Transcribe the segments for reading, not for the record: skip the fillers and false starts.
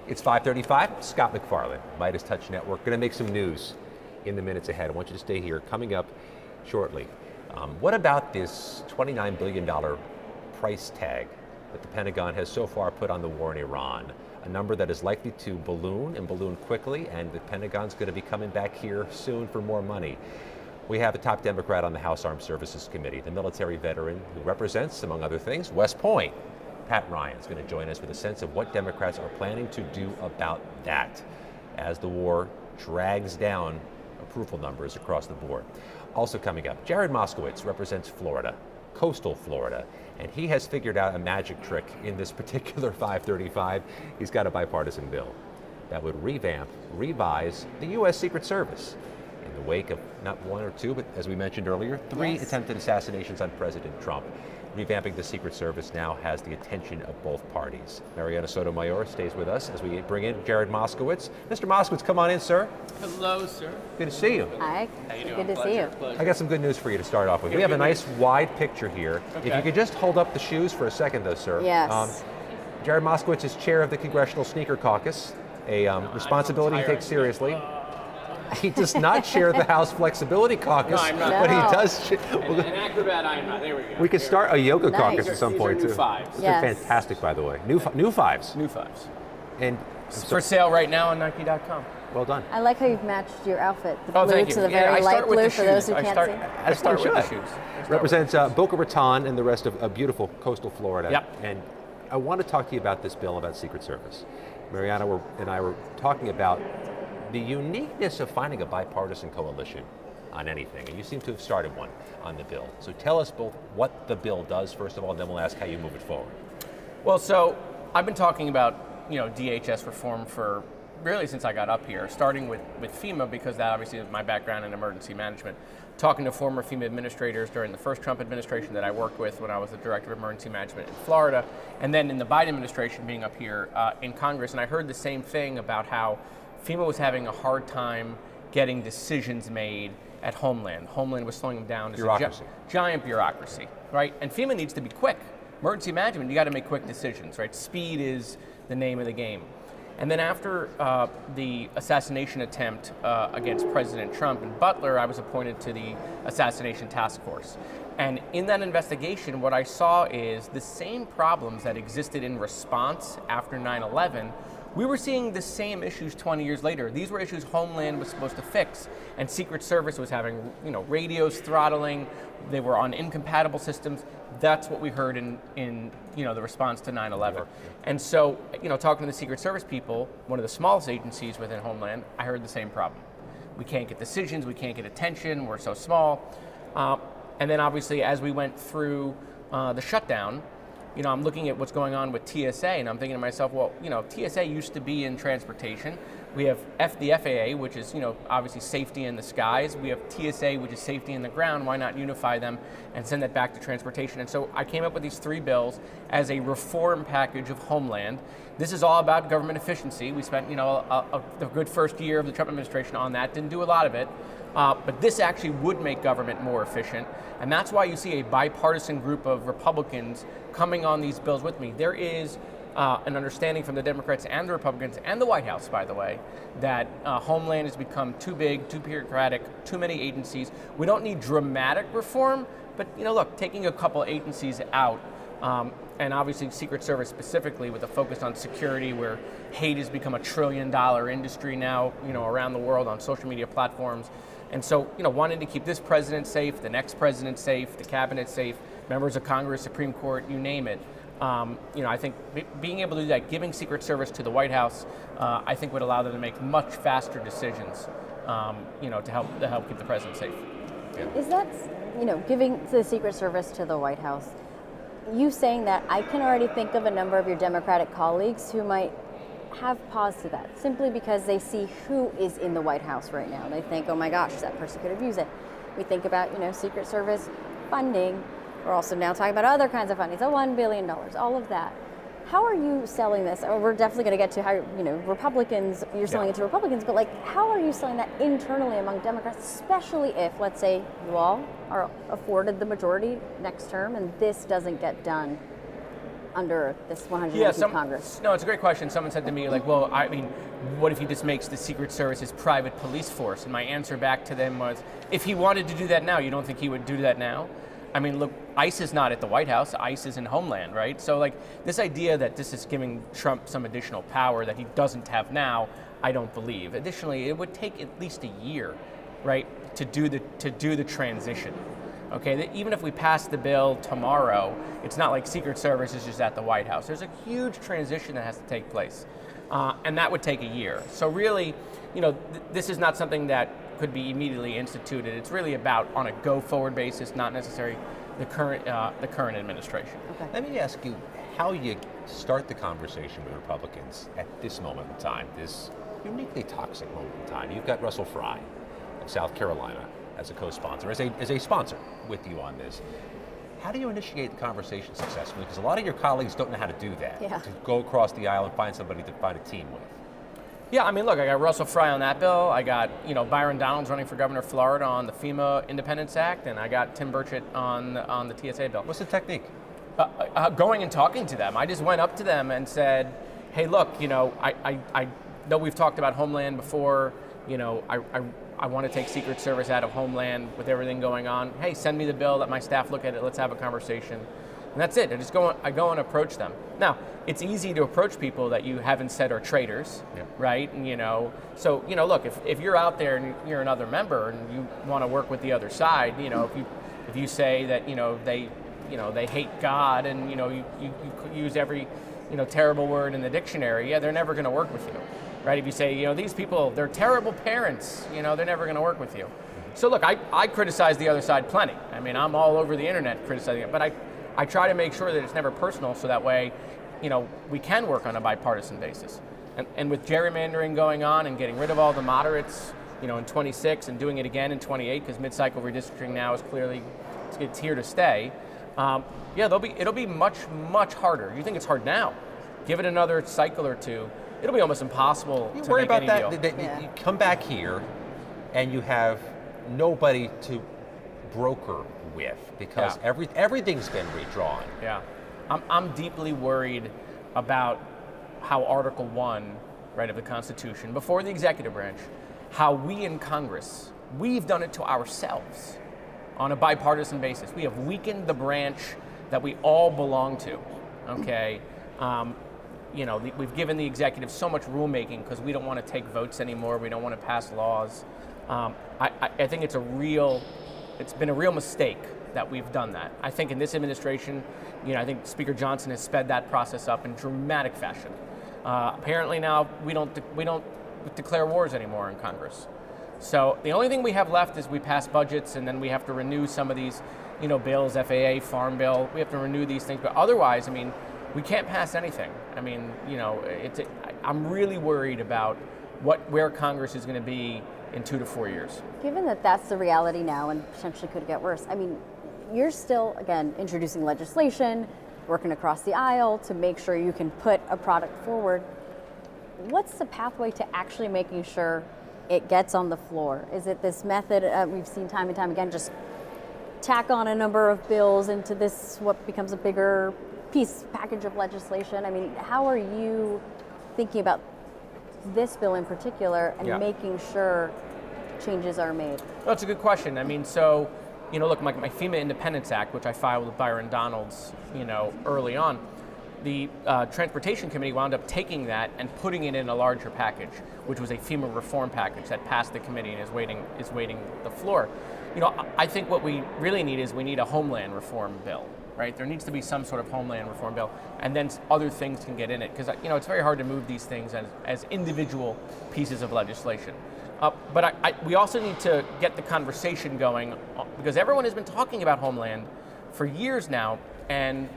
It's 5:35. Scott McFarland, Midas Touch Network. Going to make some news in the minutes ahead. I want you to stay here. Coming up shortly. What about this $29 billion price tag that the Pentagon has so far put on the war in Iran? A number that is likely to balloon and balloon quickly, and the Pentagon's going to be coming back here soon for more money. We have the top Democrat on the House Armed Services Committee, the military veteran who represents, among other things, West Point. Pat Ryan's going to join us with a sense of what Democrats are planning to do about that as the war drags down approval numbers across the board. Also coming up, Jared Moskowitz represents Florida, coastal Florida, and he has figured out a magic trick in this particular 535. He's got a bipartisan bill that would revise the U.S. Secret Service in the wake of not one or two, but as we mentioned earlier, three attempted assassinations on President Trump. Revamping the Secret Service now has the attention of both parties. Mariana Sotomayor stays with us as we bring in Jared Moskowitz. Mr. Moskowitz, come on in, sir. Hello, sir. Good to see you. Hi. How you doing? Good to see you. Pleasure. I got some good news for you to start off with. We have a nice wide picture here. Okay. If you could just hold up the shoes for a second, though, sir. Yes. Jared Moskowitz is chair of the Congressional Sneaker Caucus, a responsibility he takes seriously. He does not share the House Flexibility Caucus, No, I'm not. but he No. does. An acrobat, I'm not. There we go. We could start a yoga Nice. caucus at some These point are new too. fives. These Yes. are fantastic, by the way. New fives. New fives. And For sale right now on Nike.com. well done. I like how you've matched your outfit, the Oh, blue thank to you. the very I light start with blue the for those who shoes. can't see. I start with the shoes. Represents Boca Raton and the rest of beautiful coastal Florida. Yep. And I want to talk to you about this bill about Secret Service. Mariana and I were talking about the uniqueness of finding a bipartisan coalition on anything, and you seem to have started one on the bill. So tell us both what the bill does, first of all, and then we'll ask how you move it forward. Well, so I've been talking about DHS reform for really since I got up here, starting with FEMA, because that obviously is my background in emergency management. Talking to former FEMA administrators during the first Trump administration that I worked with when I was the director of emergency management in Florida, and then in the Biden administration being up here in Congress, and I heard the same thing about how FEMA was having a hard time getting decisions made at Homeland. Homeland was slowing them down. It's Bureaucracy. a giant bureaucracy, right? And FEMA needs to be quick. Emergency management, you got to make quick decisions, right? Speed is the name of the game. And then after the assassination attempt against President Trump in Butler, I was appointed to the Assassination Task Force. And in that investigation, what I saw is the same problems that existed in response after 9/11. We were seeing the same issues 20 years later. These were issues Homeland was supposed to fix, and Secret Service was having, radios throttling. They were on incompatible systems. That's what we heard in the response to 9/11. And so, talking to the Secret Service people, one of the smallest agencies within Homeland, I heard the same problem. We can't get decisions. We can't get attention. We're so small. And then, obviously, as we went through the shutdown. I'm looking at what's going on with TSA, and I'm thinking to myself, well, TSA used to be in transportation. We have the FAA, which is, obviously safety in the skies. We have TSA, which is safety in the ground. Why not unify them and send that back to transportation? And so I came up with these three bills as a reform package of Homeland. This is all about government efficiency. We spent, a good first year of the Trump administration on that. Didn't do a lot of it. But this actually would make government more efficient. And that's why you see a bipartisan group of Republicans coming on these bills with me. There is an understanding from the Democrats and the Republicans and the White House, by the way, that Homeland has become too big, too bureaucratic, too many agencies. We don't need dramatic reform, but look, taking a couple agencies out, and obviously Secret Service specifically with a focus on security, where hate has become $1 trillion industry now, around the world on social media platforms. And so, wanting to keep this president safe, the next president safe, the cabinet safe, members of Congress, Supreme Court, you name it. I think being able to do that, giving Secret Service to the White House, I think would allow them to make much faster decisions, to help keep the president safe. Yeah. Is that, giving the Secret Service to the White House, you saying that, I can already think of a number of your Democratic colleagues who might have pause to that, simply because they see who is in the White House right now. They think, oh my gosh, that person could abuse it. We think about, Secret Service funding. We're also now talking about other kinds of funding, so $1 billion, all of that. How are you selling this? Oh, we're definitely going to get to how, Republicans, you're selling it to Republicans, but how are you selling that internally among Democrats, especially if, let's say, you all are afforded the majority next term and this doesn't get done? under this 119th Congress? No, it's a great question. Someone said to me, like, well, I mean, what if he just makes the Secret Service his private police force? And my answer back to them was, if he wanted to do that now, you don't think he would do that now? I mean, look, ICE is not at the White House. ICE is in Homeland, right? So, like, this idea that this is giving Trump some additional power that he doesn't have now, I don't believe. Additionally, it would take at least a year, right, to do the transition. Okay, that even if we pass the bill tomorrow, it's not like Secret Service is just at the White House. There's a huge transition that has to take place, and that would take a year. So really, you know, this is not something that could be immediately instituted. It's really about on a go-forward basis, not necessarily the current administration. Okay. Let me ask you how you start the conversation with Republicans at this moment in time, this uniquely toxic moment in time. You've got Russell Fry of South Carolina as a co-sponsor, as a sponsor with you on this. How do you initiate the conversation successfully? Because a lot of your colleagues don't know how to do that, to go across the aisle and find somebody to find a team with. Yeah, I mean, look, I got Russell Fry on that bill. I got, you know, Byron Donalds running for governor of Florida on the FEMA Independence Act, and I got Tim Burchett on the TSA bill. What's the technique? Going and talking to them. I just went up to them and said, hey, look, you know, I know we've talked about Homeland before. You know, I want to take Secret Service out of Homeland with everything going on. Hey, send me the bill, let my staff look at it, let's have a conversation. And that's it. I go and approach them. Now, it's easy to approach people that you haven't said are traitors, right? And, you know, so, you know, look, if you're out there and you're another member and you want to work with the other side, you know, if you say that, you know, they hate God and, you know, you use every, you know, terrible word in the dictionary, they're never going to work with you. Right, if you say, you know, these people, they're terrible parents, you know, they're never going to work with you. So look, I criticize the other side plenty. I mean, I'm all over the internet criticizing it, but I try to make sure that it's never personal, so that way, you know, we can work on a bipartisan basis. And with gerrymandering going on and getting rid of all the moderates, you know, in 26 and doing it again in 28, because mid-cycle redistricting now is clearly, it's here to stay. It'll be much, much harder. You think it's hard now? Give it another cycle or two. It'll be almost impossible to worry make about any that. deal. You come back here, and you have nobody to broker with because everything's been redrawn. Yeah, I'm deeply worried about how Article 1, right, of the Constitution, before the executive branch, how we in Congress, we've done it to ourselves on a bipartisan basis. We have weakened the branch that we all belong to. Okay. You know, we've given the executive so much rulemaking because we don't want to take votes anymore. We don't want to pass laws. I think it's been a real mistake that we've done that. I think in this administration, you know, I think Speaker Johnson has sped that process up in dramatic fashion. Apparently now we don't declare wars anymore in Congress. So the only thing we have left is we pass budgets, and then we have to renew some of these, you know, bills, FAA, Farm Bill. We have to renew these things, but otherwise, I mean, we can't pass anything. I mean, you know, I'm really worried about where Congress is going to be in 2 to 4 years. Given that that's the reality now and potentially could get worse, I mean, you're still, again, introducing legislation, working across the aisle to make sure you can put a product forward. What's the pathway to actually making sure it gets on the floor? Is it this method we've seen time and time again, just tack on a number of bills into this, what becomes a bigger package of legislation? I mean, how are you thinking about this bill in particular and making sure changes are made? Well, that's a good question. I mean, so, you know, look, my FEMA Independence Act, which I filed with Byron Donalds, you know, early on, the Transportation Committee wound up taking that and putting it in a larger package, which was a FEMA reform package that passed the committee and is waiting the floor. You know, I think what we really need is we need a homeland reform bill. Right, there needs to be some sort of homeland reform bill, and then other things can get in it, because, you know, it's very hard to move these things as individual pieces of legislation. But we also need to get the conversation going, because everyone has been talking about homeland for years now, and,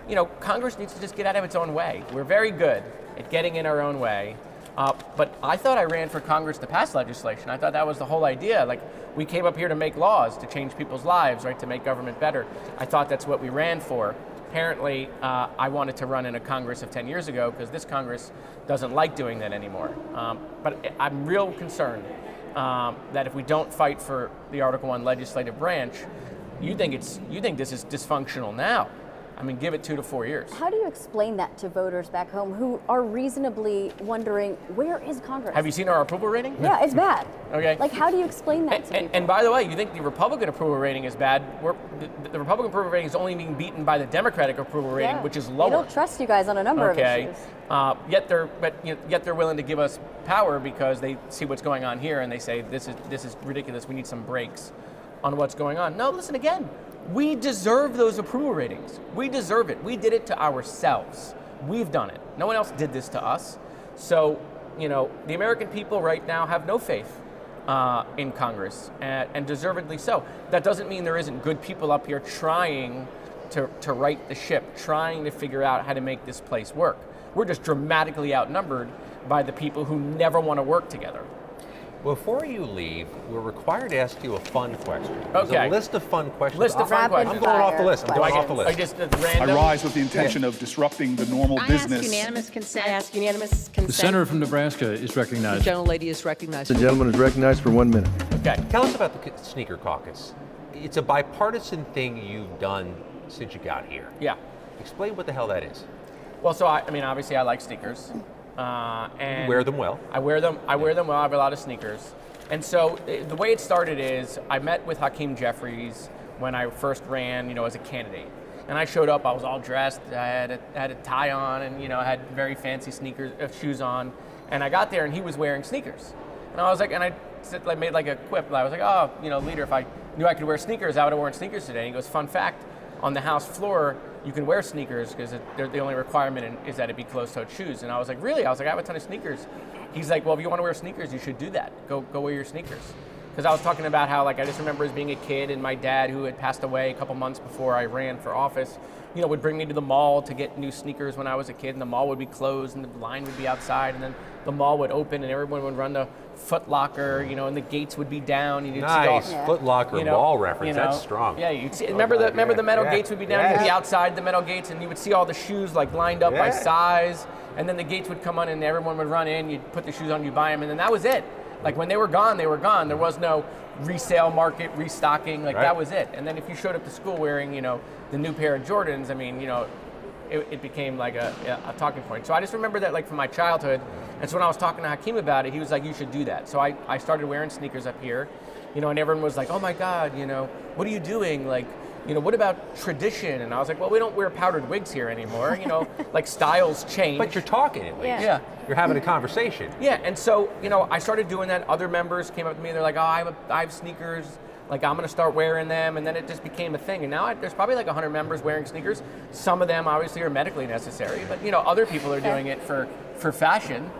you know, Congress needs to just get out of its own way. We're very good at getting in our own way. But I thought I ran for Congress to pass legislation. I thought that was the whole idea. Like, we came up here to make laws, to change people's lives, right, to make government better. I thought that's what we ran for. Apparently, I wanted to run in a Congress of 10 years ago because this Congress doesn't like doing that anymore. But I'm real concerned that if we don't fight for the Article 1 legislative branch, you think this is dysfunctional now. I mean, give it 2 to 4 years. How do you explain that to voters back home who are reasonably wondering, where is Congress? Have you seen our approval rating? Yeah, it's bad. Okay. Like, how do you explain that to people? And by the way, you think the Republican approval rating is bad? The Republican approval rating is only being beaten by the Democratic approval rating, which is lower. They don't trust you guys on a number of issues. Yet they're willing to give us power because they see what's going on here and they say this is ridiculous. We need some brakes on what's going on. No, listen again. We deserve those approval ratings. We deserve it. We did it to ourselves. We've done it. No one else did this to us. So, the American people right now have no faith in Congress, and deservedly so. That doesn't mean there isn't good people up here trying to right the ship, trying to figure out how to make this place work. We're just dramatically outnumbered by the people who never want to work together. Before you leave, we're required to ask you a fun question. Okay. There's a list of fun questions. Fun questions. I'm going off the list. I'm going off the list. Random? I rise with the intention of disrupting the normal business. I ask unanimous consent. The senator from Nebraska is recognized. The gentlelady is recognized. The gentleman is recognized for 1 minute. Okay. Tell us about the sneaker caucus. It's a bipartisan thing you've done since you got here. Yeah. Explain what the hell that is. Well, so obviously I like sneakers. And you wear them well. I wear them well. I have a lot of sneakers. And so the way it started is I met with Hakeem Jeffries when I first ran, as a candidate. And I showed up, I was all dressed, I had a tie on and, I had very fancy shoes on. And I got there and he was wearing sneakers. And I was like, I made like a quip. I was like, oh, leader, if I knew I could wear sneakers, I would have worn sneakers today. And he goes, fun fact, on the House floor, you can wear sneakers because the only requirement is that it be closed-toed shoes. And I was like, really? I was like, I have a ton of sneakers. He's like, well, if you want to wear sneakers, you should do that. Go wear your sneakers. Because I was talking about how, I just remember as being a kid and my dad, who had passed away a couple months before I ran for office, would bring me to the mall to get new sneakers when I was a kid, and the mall would be closed and the line would be outside, and then the mall would open and everyone would run to Foot Locker, and the gates would be down. And you'd nice. see all, Foot Locker mall reference. That's strong. Yeah, you'd see. Remember the metal gates would be down. You'd be outside the metal gates, and you would see all the shoes lined up by size. And then the gates would come on, and everyone would run in. You'd put the shoes on, you buy them, and then that was it. When they were gone, they were gone. There was no resale market, restocking. That was it. And then if you showed up to school wearing, the new pair of Jordans, it became like a talking point. So I just remember that from my childhood. And so when I was talking to Hakeem about it, he was like, you should do that. So I started wearing sneakers up here, and everyone was like, oh my God, what are you doing? What about tradition? And I was like, well, we don't wear powdered wigs here anymore. Styles change. But you're talking at least. Yeah. You're having a conversation. Yeah, and so, I started doing that. Other members came up to me, they're like, oh, I have sneakers. I'm going to start wearing them, and then it just became a thing. And now there's probably 100 members wearing sneakers. Some of them obviously are medically necessary, but other people are doing it for fashion.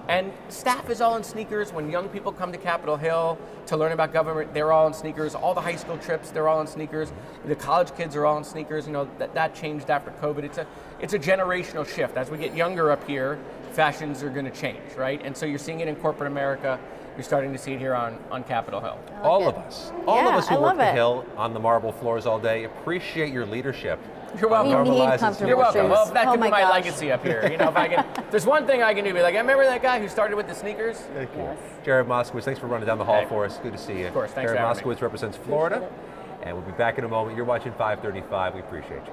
And staff is all in sneakers. When young people come to Capitol Hill to learn about government, they're all in sneakers. All the high school trips, they're all in sneakers. The college kids are all in sneakers. That changed after COVID. It's a generational shift. As we get younger up here, fashions are going to change, right? And so you're seeing it in corporate America. You're starting to see it here on Capitol Hill. All of us who work the Hill on the marble floors all day appreciate your leadership. You're welcome. We need comfortable You're welcome. shoes. Well, that could be my gosh. legacy up here. If I can, there's one thing I can do. Be like, I remember that guy who started with the sneakers. Thank you. Jared Moskowitz, thanks for running down the hall for us. Good to see you. Of course, thanks Jared for having me. Moskowitz represents Florida, and we'll be back in a moment. You're watching 535. We appreciate you.